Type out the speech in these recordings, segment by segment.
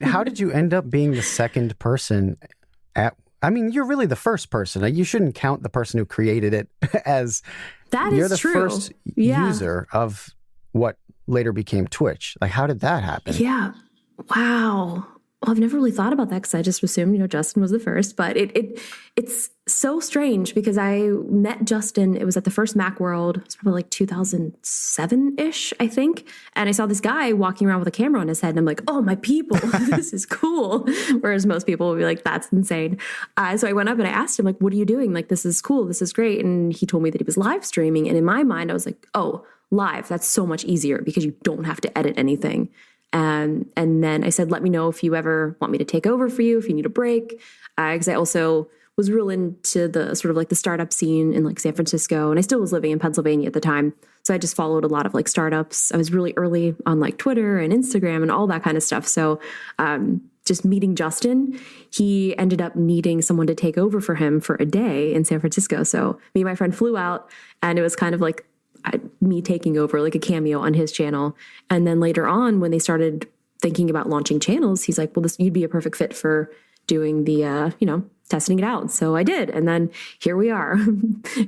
How did you end up being the second person I mean, you're really the first person. Like, you shouldn't count the person who created it as That you're is the true. first Yeah. user of what later became Twitch. Like, how did that happen? Yeah. Wow. Well, I've never really thought about that because I just assumed, Justin was the first. But it's so strange because I met Justin. It was at the first Macworld. It was probably like 2007-ish, I think. And I saw this guy walking around with a camera on his head, and I'm like, oh, my people, this is cool. Whereas most people would be like, that's insane. So I went up and I asked him, like, what are you doing? Like, this is cool. This is great. And he told me that he was live streaming. And in my mind, I was like, oh, live. That's so much easier because you don't have to edit anything. And then I said, let me know if you ever want me to take over for you, if you need a break. Because I also was real into the sort of like the startup scene in like San Francisco. And I still was living in Pennsylvania at the time. So I just followed a lot of like startups. I was really early on like Twitter and Instagram and all that kind of stuff. So just meeting Justin, he ended up needing someone to take over for him for a day in San Francisco. So me and my friend flew out, and it was kind of like me taking over, like a cameo on his channel. And then later on, when they started thinking about launching channels, he's like, well, you'd be a perfect fit for doing the, testing it out. So I did. And then here we are.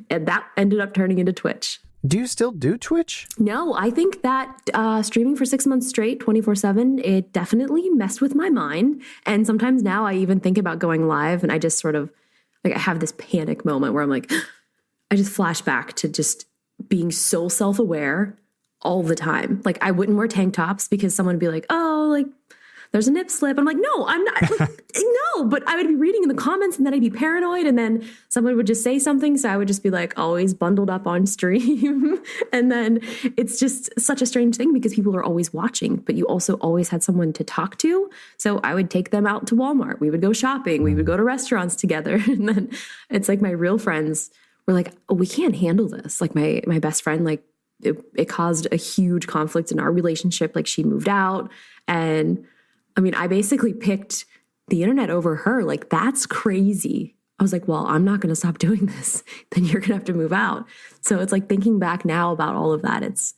And that ended up turning into Twitch. Do you still do Twitch? No, I think that streaming for 6 months straight, 24/7, it definitely messed with my mind. And sometimes now I even think about going live, and I just sort of, like, I have this panic moment where I'm like, I just flash back to just being so self-aware all the time. Like, I wouldn't wear tank tops because someone would be like, oh, like, there's a nip slip. I'm like, no, I'm not. Like, no, but I would be reading in the comments, and then I'd be paranoid, and then someone would just say something. So I would just be like always bundled up on stream. And then it's just such a strange thing because people are always watching, but you also always had someone to talk to. So I would take them out to Walmart. We would go shopping. We would go to restaurants together. And then it's like my real friends were like, oh, we can't handle this. Like my best friend, like it caused a huge conflict in our relationship. Like, she moved out, and I mean, I basically picked the internet over her. Like, that's crazy. I was like, well, I'm not going to stop doing this. Then you're going to have to move out. So it's like, thinking back now about all of that, it's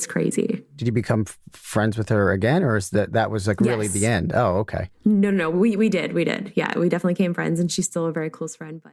crazy. Did you become friends with her again, or is that was like really Yes. the end? Oh, okay. No, we did. Yeah, we definitely became friends, and she's still a very close friend. But